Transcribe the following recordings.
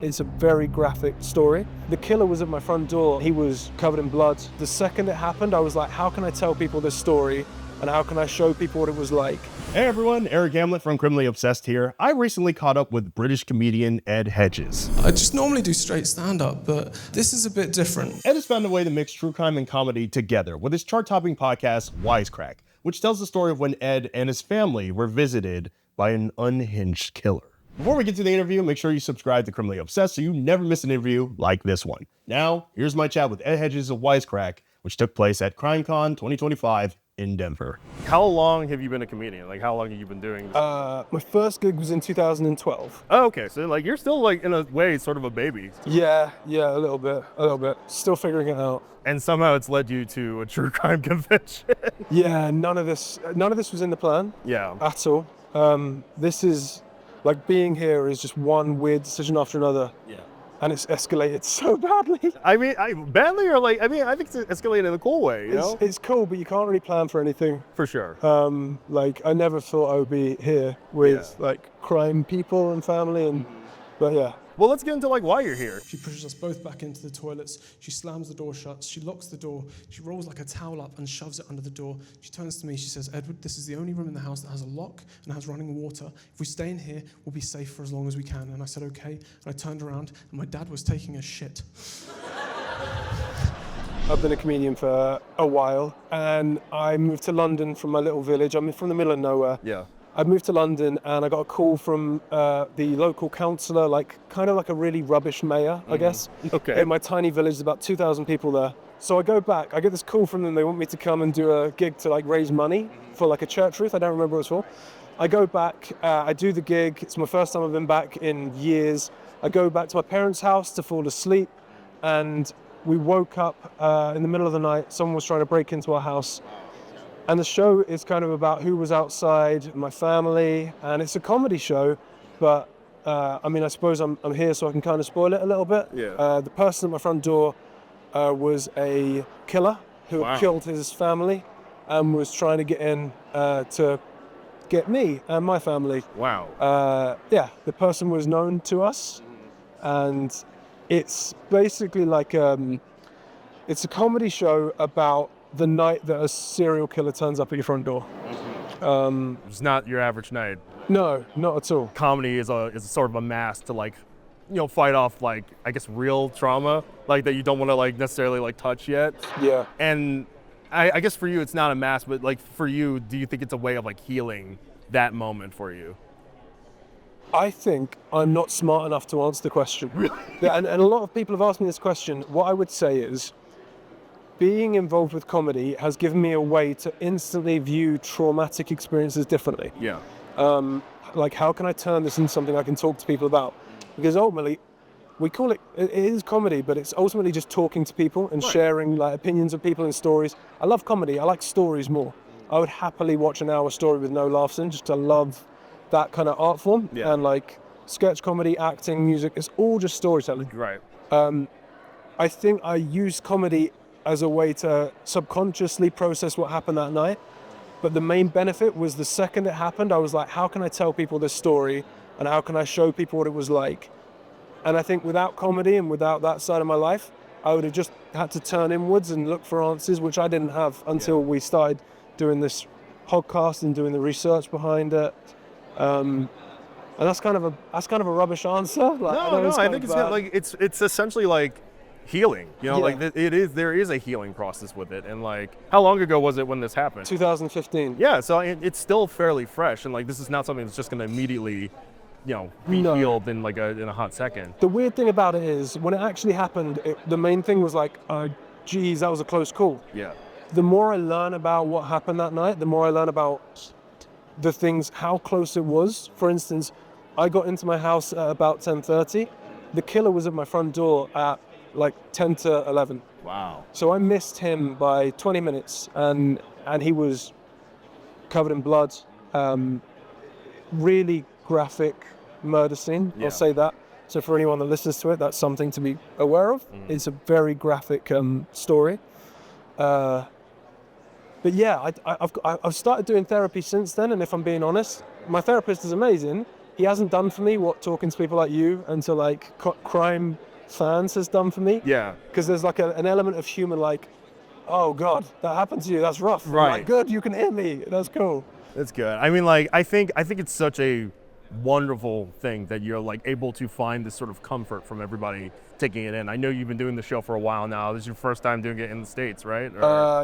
It's a very graphic story. The killer was at my front door. He was covered in blood. The second it happened, I was like, how can I tell people this story? And how can I show people what it was like? Hey everyone, Erik Hamlet from Criminally Obsessed here. I recently caught up with British comedian Edd Hedges. I just normally do straight stand-up, but this is a bit different. Edd has found a way to mix true crime and comedy together with his chart-topping podcast, Wisecrack, which tells the story of when Edd and his family were visited by an unhinged killer. Before we get to the interview, make sure you subscribe to Criminally Obsessed so you never miss an interview like this one. Now, here's my chat with Edd Hedges of Wisecrack, which took place at CrimeCon 2025 in Denver. How long have you been a comedian? Like, how long have you been doing this? My first gig was in 2012. Oh, okay, so like you're still like in a way sort of a baby. Yeah, a little bit. Still figuring it out. And somehow it's led you to a true crime convention. Yeah, none of this was in the plan. Yeah. At all. This is like being here is just one weird decision after another. Yeah. And it's escalated so badly. I mean, badly or like, I think it's escalated in a cool way, you know? It's cool, but you can't really plan for anything. For sure. Like I never thought I would be here with like crime people and family but yeah. Well, let's get into like why you're here. She pushes us both back into the toilets. She slams the door shut. She locks the door. She rolls like a towel up and shoves it under the door. She turns to me. She says, "Edward, this is the only room in the house that has a lock and has running water. If we stay in here, we'll be safe for as long as we can." And I said, "Okay." And I turned around and my dad was taking a shit. I've been a comedian for a while and I moved to London from my little village. I'm from the middle of nowhere. Yeah. I moved to London and I got a call from the local councillor, like kind of like a really rubbish mayor, I guess. Okay. In my tiny village, there's about 2,000 people there. So I go back, I get this call from them. They want me to come and do a gig to like raise money for like a church roof. I don't remember what it's for. I go back, I do the gig. It's my first time I've been back in years. I go back to my parents' house to fall asleep and we woke up in the middle of the night. Someone was trying to break into our house. And the show is kind of about who was outside, my family, and it's a comedy show, but I mean, I suppose I'm here so I can kind of spoil it a little bit. Yeah. The person at my front door was a killer who had killed his family and was trying to get in to get me and my family. Wow. The person was known to us, and it's basically like it's a comedy show about the night that a serial killer turns up at your front door. It's not your average night. No, not at all. Comedy is a sort of a mask to like, you know, fight off like, I guess, real trauma, like that you don't want to like necessarily like touch yet. Yeah. And I guess for you, it's not a mask, but like for you, do you think it's a way of like healing that moment for you? I think I'm not smart enough to answer the question. Really? And a lot of people have asked me this question. What I would say is, being involved with comedy has given me a way to instantly view traumatic experiences differently. Yeah. Like, how can I turn this into something I can talk to people about? Because ultimately, we call it is comedy, but it's ultimately just talking to people and sharing like opinions of people and stories. I love comedy. I like stories more. I would happily watch an hour story with no laughs in, just to love that kind of art form. Yeah. And like sketch comedy, acting, music, it's all just storytelling. Right. I think I use comedy as a way to subconsciously process what happened that night. But the main benefit was the second it happened, I was like, how can I tell people this story and how can I show people what it was like? And I think without comedy and without that side of my life, I would have just had to turn inwards and look for answers, which I didn't have until we started doing this podcast and doing the research behind it. And that's kind of a rubbish answer. Like, I think it's like it's essentially like healing, you know, like there is a healing process with it. And like, how long ago was it when this happened? 2015. Yeah, so it's still fairly fresh, and like this is not something that's just going to immediately, you know, be healed in like in a hot second. The weird thing about it is when it actually happened, the main thing was like, geez, that was a close call. Yeah. The more I learn about what happened that night, the more I learn about the things, how close it was. For instance, I got into my house at about 10:30. The killer was at my front door at like 10 to 11. Wow. So I missed him by 20 minutes and he was covered in blood. Really graphic murder scene, I'll say that. So for anyone that listens to it, that's something to be aware of. It's a very graphic story. But yeah, I've started doing therapy since then, and if I'm being honest, my therapist is amazing. he hasn't done for me what talking to people like you and to like crime fans has done for me. Yeah. Because there's like an element of humor, like, oh God, that happened to you, that's rough. I'm Right. like, good, you can hear me, that's cool. That's good. I mean, like, I think it's such a wonderful thing that you're like able to find this sort of comfort from everybody taking it in. I know you've been doing the show for a while now. This is your first time doing it in the States, right?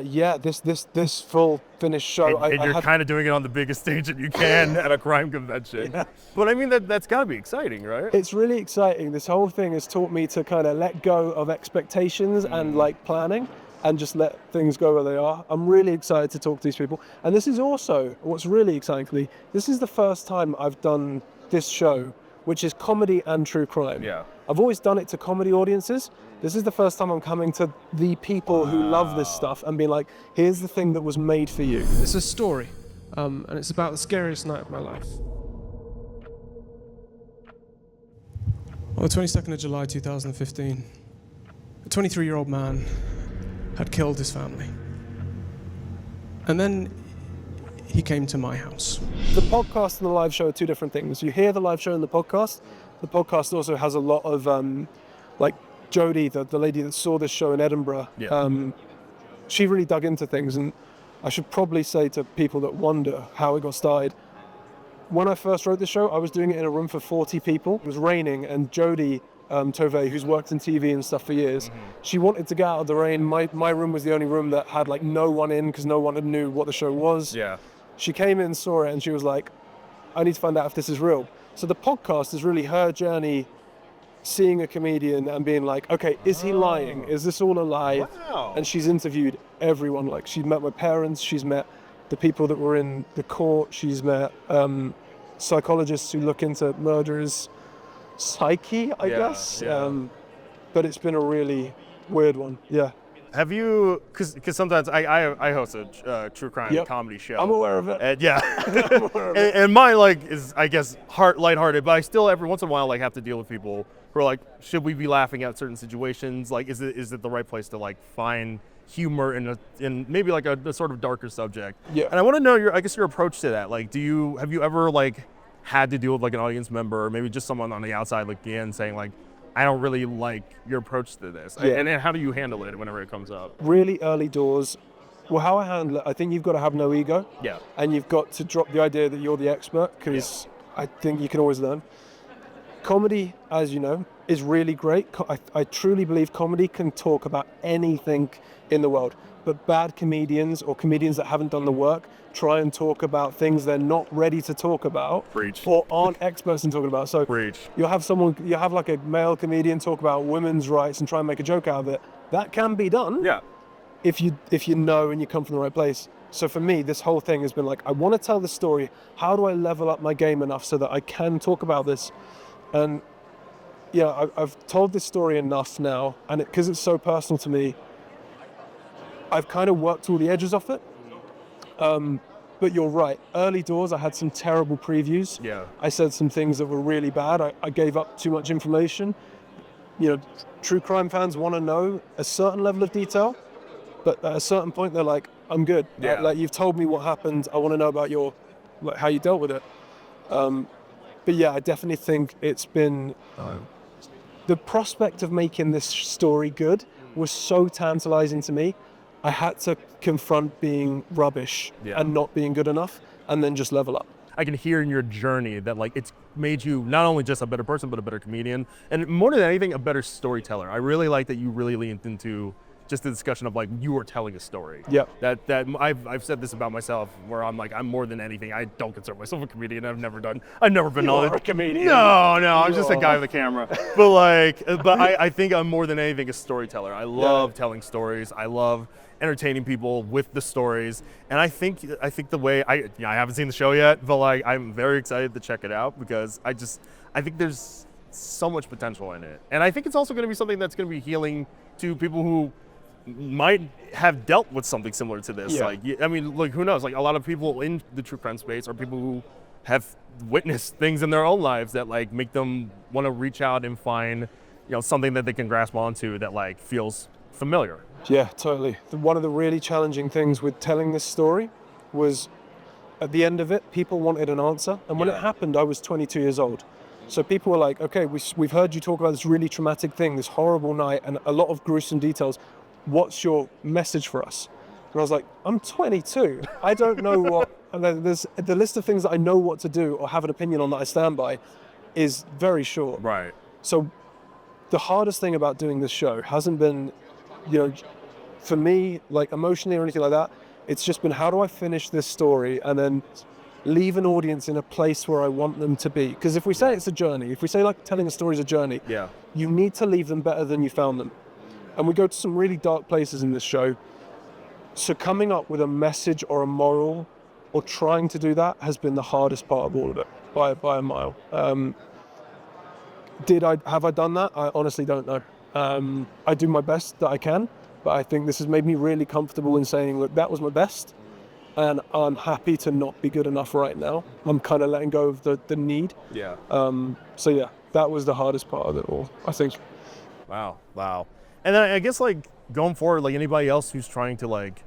Yeah, this full finished show. And you're kind of doing it on the biggest stage that you can at a crime convention. Yeah. But I mean, that's got to be exciting, right? It's really exciting. This whole thing has taught me to kind of let go of expectations and like planning and just let things go where they are. I'm really excited to talk to these people. And this is also, what's really exciting for me, this is the first time I've done this show, which is comedy and true crime. Yeah. I've always done it to comedy audiences. This is the first time I'm coming to the people who love this stuff and being like, here's the thing that was made for you. It's a story, and it's about the scariest night of my life. On the 22nd of July 2015, a 23-year-old man had killed his family. And then he came to my house. The podcast and the live show are two different things. You hear the live show and the podcast. The podcast also has a lot of, like Jodie, the lady that saw this show in Edinburgh. Yeah. She really dug into things, and I should probably say to people that wonder how it got started, when I first wrote this show, I was doing it in a room for 40 people. It was raining, and Jodie Tovey, who's worked in TV and stuff for years, she wanted to get out of the rain. My room was the only room that had like no one in because no one knew what the show was. Yeah. She came in, saw it, and she was like, I need to find out if this is real. So the podcast is really her journey seeing a comedian and being like, okay, is he lying? Is this all a lie? Wow. And she's interviewed everyone. Like, she's met my parents, she's met the people that were in the court, she's met psychologists who look into murderers' psyche, I guess. Yeah. But it's been a really weird one, yeah. Have you, because sometimes I host a true crime comedy show. I'm aware of it. And, yeah. and mine like is, I guess, lighthearted, but I still every once in a while like have to deal with people who are like, should we be laughing at certain situations? Like, is it the right place to like find humor in maybe like a sort of darker subject? Yeah. And I want to know your approach to that. Like, have you ever like had to deal with like an audience member or maybe just someone on the outside looking in saying like, I don't really like your approach to this. Yeah. And how do you handle it whenever it comes up? Really early doors. Well, how I handle it, I think you've got to have no ego. Yeah. And you've got to drop the idea that you're the expert, because I think you can always learn. Comedy, as you know, is really great. I truly believe comedy can talk about anything in the world. But bad comedians or comedians that haven't done the work try and talk about things they're not ready to talk about. Preach. Or aren't experts in talking about. So Preach. you have like a male comedian talk about women's rights and try and make a joke out of it. That can be done. Yeah. If you know and you come from the right place. So for me, this whole thing has been like, I want to tell the story. How do I level up my game enough so that I can talk about this? And yeah, I've told this story enough now, and because it's so personal to me, I've kind of worked all the edges off it. But you're right. Early doors, I had some terrible previews. Yeah. I said some things that were really bad. I gave up too much information. You know, true crime fans want to know a certain level of detail, but at a certain point, they're like, I'm good. Yeah. Like, you've told me what happened. I want to know about how you dealt with it. But yeah, I definitely think it's been... the prospect of making this story good was so tantalizing to me. I had to confront being rubbish and not being good enough, and then just level up. I can hear in your journey that like it's made you not only just a better person, but a better comedian, and more than anything, a better storyteller. I really like that you really leaned into just the discussion of like you were telling a story. Yeah. That I've said this about myself, where I'm like, I'm more than anything. I don't consider myself a comedian. I've never been You on are a comedian. No, I'm just a guy with a camera. But I think I'm more than anything a storyteller. I love telling stories. I love entertaining people with the stories. And I think the way I haven't seen the show yet, but like I'm very excited to check it out because I think there's so much potential in it. And I think it's also going to be something that's going to be healing to people who might have dealt with something similar to this. Yeah. Like, I mean, like, who knows? Like, a lot of people in the true crime space are people who have witnessed things in their own lives that like make them want to reach out and find, something that they can grasp onto that like feels familiar. Yeah, totally. One of the really challenging things with telling this story was at the end of it, people wanted an answer. And when it happened, I was 22 years old. So people were like, okay, we've heard you talk about this really traumatic thing, this horrible night, and a lot of gruesome details. What's your message for us? And I was like, I'm 22. I don't know what, and then there's the list of things that I know what to do or have an opinion on that I stand by is very short. Right. So the hardest thing about doing this show hasn't been, for me, like emotionally or anything like that. It's just been, how do I finish this story and then leave an audience in a place where I want them to be? Because if we say it's a journey, if we say like telling a story is a journey, you need to leave them better than you found them. And we go to some really dark places in this show. So coming up with a message or a moral or trying to do that has been the hardest part of all of it by a mile. Have I done that? I honestly don't know. I do my best that I can, but I think this has made me really comfortable in saying, look, that was my best, and I'm happy to not be good enough right now. I'm kind of letting go of the need. Yeah. So yeah, that was the hardest part of it all, I think. Wow. And then I guess like going forward, like anybody else who's trying to like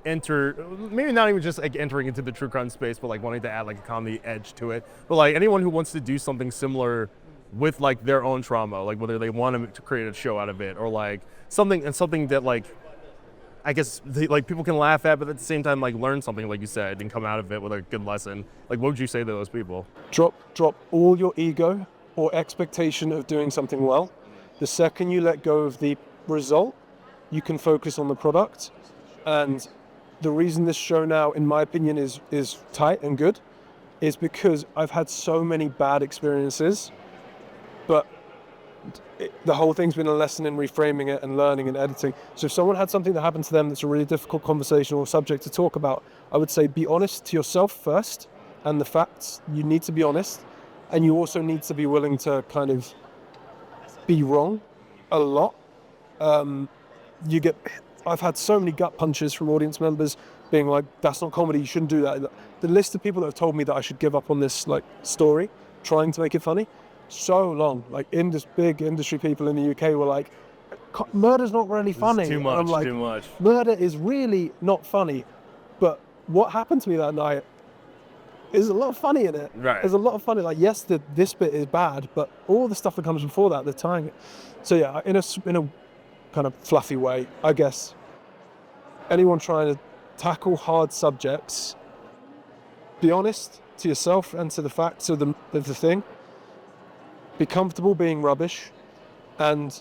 enter, maybe not even just like entering into the true crime space, but like wanting to add like a comedy edge to it, but like anyone who wants to do something similar with like their own trauma, like whether they want to create a show out of it or like something that like I guess like people can laugh at, but at the same time like learn something, like you said, and come out of it with a good lesson. Like what would you say to those people? Drop all your ego or expectation of doing something well. The second you let go of the result, you can focus on the product. And the reason this show now, in my opinion, is tight and good is because I've had so many bad experiences, but the whole thing's been a lesson in reframing it and learning and editing. So if someone had something that happened to them that's a really difficult conversation or subject to talk about, I would say be honest to yourself first and the facts. You need to be honest, and you also need to be willing to kind of be wrong a lot. I've had so many gut punches from audience members being like, that's not comedy, you shouldn't do that. The list of people that have told me that I should give up on this like story, trying to make it funny, so long. Like big industry people in the UK were like, murder's not really funny. It's too much, I'm like, too much. Murder is really not funny. But what happened to me that night is a lot of funny in it. Right. There's a lot of funny. Like, yes, this bit is bad, but all the stuff that comes before that, they're tying it. So yeah, in a kind of fluffy way, I guess, anyone trying to tackle hard subjects, be honest to yourself and to the facts of the thing. Be comfortable being rubbish, and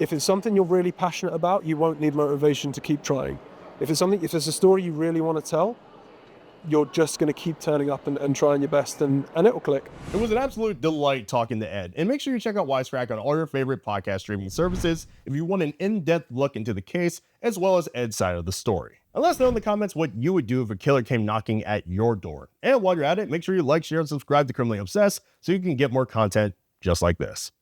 if it's something you're really passionate about, you won't need motivation to keep trying. If there's a story you really want to tell, you're just going to keep turning up and trying your best, and it'll click. It was an absolute delight talking to Edd. And make sure you check out Wisecrack on all your favorite podcast streaming services if you want an in-depth look into the case, as well as Edd's side of the story. And let us know in the comments what you would do if a killer came knocking at your door. And while you're at it, make sure you like, share, and subscribe to Criminally Obsessed so you can get more content just like this.